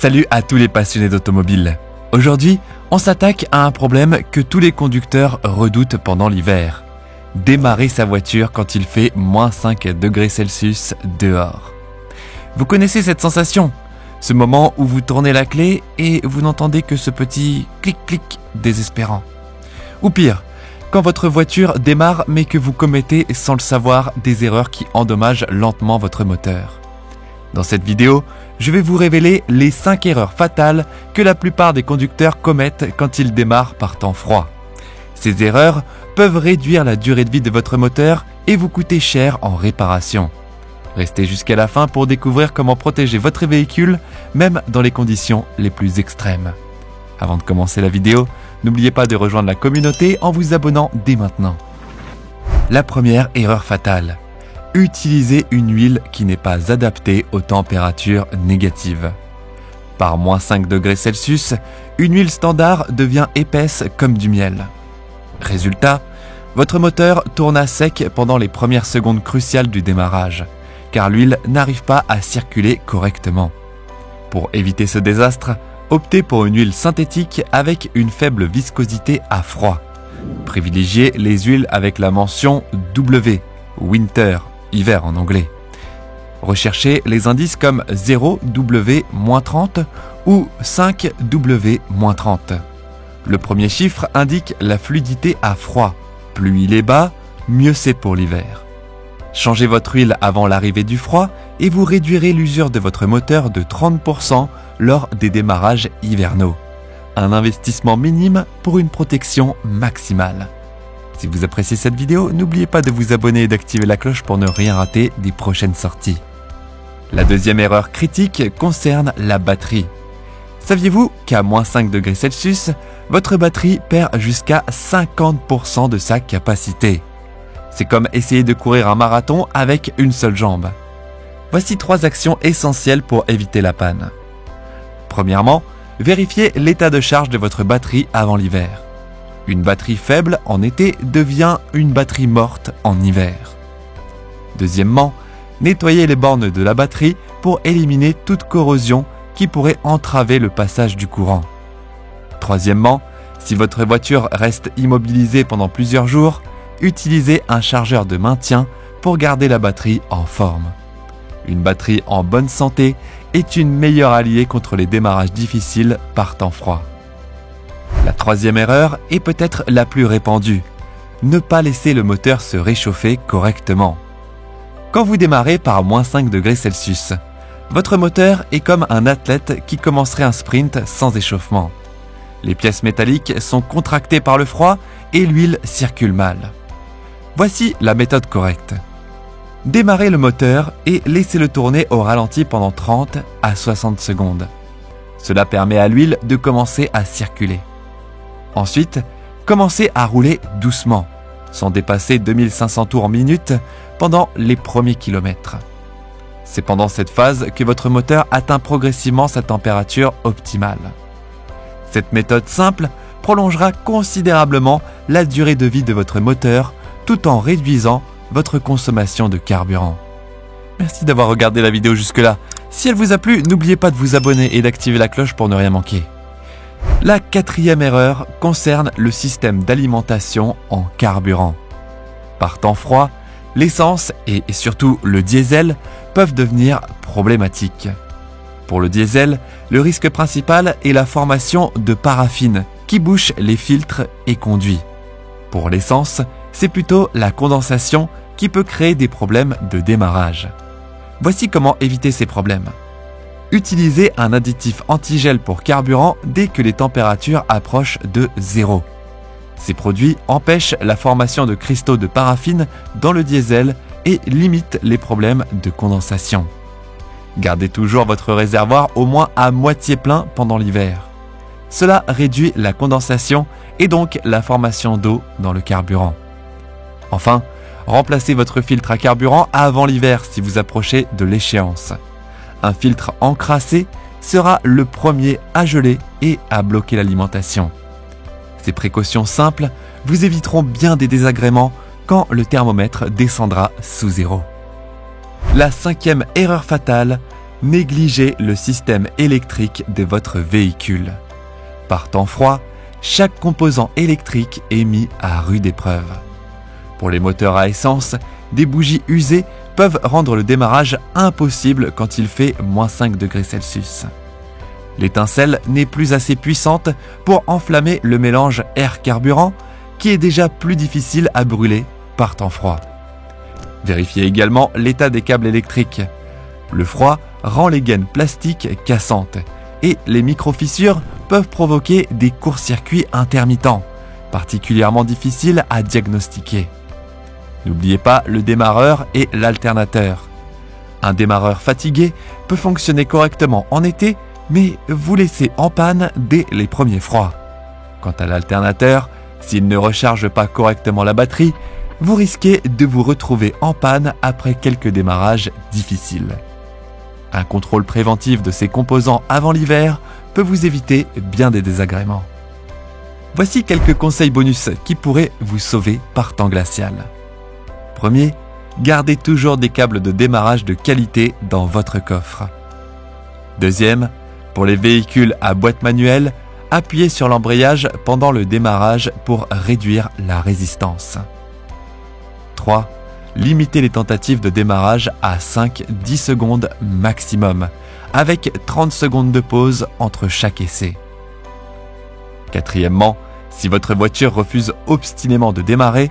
Salut à tous les passionnés d'automobile. Aujourd'hui, on s'attaque à un problème que tous les conducteurs redoutent pendant l'hiver. Démarrer sa voiture quand il fait moins 5 degrés Celsius dehors. Vous connaissez cette sensation? Ce moment où vous tournez la clé et vous n'entendez que ce petit clic-clic désespérant. Ou pire, quand votre voiture démarre mais que vous commettez sans le savoir des erreurs qui endommagent lentement votre moteur. Dans cette vidéo, je vais vous révéler les 5 erreurs fatales que la plupart des conducteurs commettent quand ils démarrent par temps froid. Ces erreurs peuvent réduire la durée de vie de votre moteur et vous coûter cher en réparation. Restez jusqu'à la fin pour découvrir comment protéger votre véhicule, même dans les conditions les plus extrêmes. Avant de commencer la vidéo, n'oubliez pas de rejoindre la communauté en vous abonnant dès maintenant. La première erreur fatale. Utilisez une huile qui n'est pas adaptée aux températures négatives. Par moins 5 degrés Celsius, une huile standard devient épaisse comme du miel. Résultat, votre moteur tourne à sec pendant les premières secondes cruciales du démarrage, car l'huile n'arrive pas à circuler correctement. Pour éviter ce désastre, optez pour une huile synthétique avec une faible viscosité à froid. Privilégiez les huiles avec la mention W, Winter, hiver en anglais. Recherchez les indices comme 0W-30 ou 5W-30. Le premier chiffre indique la fluidité à froid. Plus il est bas, mieux c'est pour l'hiver. Changez votre huile avant l'arrivée du froid et vous réduirez l'usure de votre moteur de 30% lors des démarrages hivernaux. Un investissement minime pour une protection maximale. Si vous appréciez cette vidéo, n'oubliez pas de vous abonner et d'activer la cloche pour ne rien rater des prochaines sorties. La deuxième erreur critique concerne la batterie. Saviez-vous qu'à moins 5 degrés Celsius, votre batterie perd jusqu'à 50% de sa capacité? C'est comme essayer de courir un marathon avec une seule jambe. Voici 3 actions essentielles pour éviter la panne. Premièrement, vérifiez l'état de charge de votre batterie avant l'hiver. Une batterie faible en été devient une batterie morte en hiver. Deuxièmement, nettoyez les bornes de la batterie pour éliminer toute corrosion qui pourrait entraver le passage du courant. Troisièmement, si votre voiture reste immobilisée pendant plusieurs jours, utilisez un chargeur de maintien pour garder la batterie en forme. Une batterie en bonne santé est une meilleure alliée contre les démarrages difficiles par temps froid. La troisième erreur est peut-être la plus répandue. Ne pas laisser le moteur se réchauffer correctement. Quand vous démarrez par moins 5 degrés Celsius, votre moteur est comme un athlète qui commencerait un sprint sans échauffement. Les pièces métalliques sont contractées par le froid et l'huile circule mal. Voici la méthode correcte. Démarrez le moteur et laissez-le tourner au ralenti pendant 30 à 60 secondes. Cela permet à l'huile de commencer à circuler. Ensuite, commencez à rouler doucement, sans dépasser 2500 tours minute pendant les premiers kilomètres. C'est pendant cette phase que votre moteur atteint progressivement sa température optimale. Cette méthode simple prolongera considérablement la durée de vie de votre moteur tout en réduisant votre consommation de carburant. Merci d'avoir regardé la vidéo jusque-là. Si elle vous a plu, n'oubliez pas de vous abonner et d'activer la cloche pour ne rien manquer. La quatrième erreur concerne le système d'alimentation en carburant. Par temps froid, l'essence et surtout le diesel peuvent devenir problématiques. Pour le diesel, le risque principal est la formation de paraffine qui bouche les filtres et conduit. Pour l'essence, c'est plutôt la condensation qui peut créer des problèmes de démarrage. Voici comment éviter ces problèmes. Utilisez un additif antigel pour carburant dès que les températures approchent de 0. Ces produits empêchent la formation de cristaux de paraffine dans le diesel et limitent les problèmes de condensation. Gardez toujours votre réservoir au moins à moitié plein pendant l'hiver. Cela réduit la condensation et donc la formation d'eau dans le carburant. Enfin, remplacez votre filtre à carburant avant l'hiver si vous approchez de l'échéance. Un filtre encrassé sera le premier à geler et à bloquer l'alimentation. Ces précautions simples vous éviteront bien des désagréments quand le thermomètre descendra sous 0. La cinquième erreur fatale, négligez le système électrique de votre véhicule. Par temps froid, chaque composant électrique est mis à rude épreuve. Pour les moteurs à essence, des bougies usées peuvent rendre le démarrage impossible quand il fait -5 degrés Celsius. L'étincelle n'est plus assez puissante pour enflammer le mélange air-carburant qui est déjà plus difficile à brûler par temps froid. Vérifiez également l'état des câbles électriques. Le froid rend les gaines plastiques cassantes et les micro-fissures peuvent provoquer des courts-circuits intermittents, particulièrement difficiles à diagnostiquer. N'oubliez pas le démarreur et l'alternateur. Un démarreur fatigué peut fonctionner correctement en été, mais vous laissez en panne dès les premiers froids. Quant à l'alternateur, s'il ne recharge pas correctement la batterie, vous risquez de vous retrouver en panne après quelques démarrages difficiles. Un contrôle préventif de ces composants avant l'hiver peut vous éviter bien des désagréments. Voici quelques conseils bonus qui pourraient vous sauver par temps glacial. Premier, gardez toujours des câbles de démarrage de qualité dans votre coffre. Deuxième, pour les véhicules à boîte manuelle, appuyez sur l'embrayage pendant le démarrage pour réduire la résistance. 3. Limitez les tentatives de démarrage à 5-10 secondes maximum, avec 30 secondes de pause entre chaque essai. Quatrièmement, si votre voiture refuse obstinément de démarrer,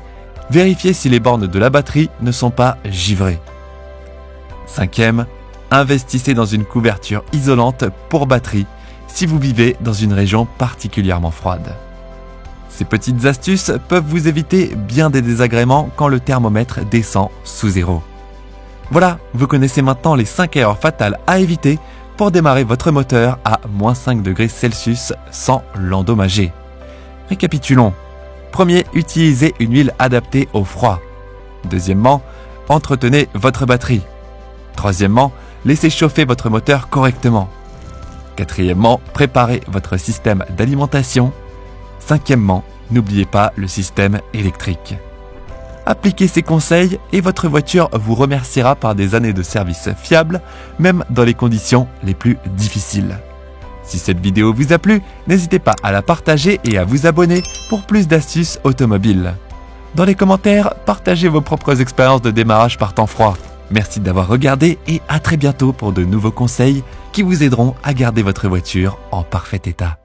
vérifiez si les bornes de la batterie ne sont pas givrées. Cinquième, investissez dans une couverture isolante pour batterie si vous vivez dans une région particulièrement froide. Ces petites astuces peuvent vous éviter bien des désagréments quand le thermomètre descend sous zéro. Voilà, vous connaissez maintenant les 5 erreurs fatales à éviter pour démarrer votre moteur à -5 degrés Celsius sans l'endommager. Récapitulons. Premier, utilisez une huile adaptée au froid. Deuxièmement, entretenez votre batterie. Troisièmement, laissez chauffer votre moteur correctement. Quatrièmement, préparez votre système d'alimentation. Cinquièmement, n'oubliez pas le système électrique. Appliquez ces conseils et votre voiture vous remerciera par des années de service fiable, même dans les conditions les plus difficiles. Si cette vidéo vous a plu, n'hésitez pas à la partager et à vous abonner pour plus d'astuces automobiles. Dans les commentaires, partagez vos propres expériences de démarrage par temps froid. Merci d'avoir regardé et à très bientôt pour de nouveaux conseils qui vous aideront à garder votre voiture en parfait état.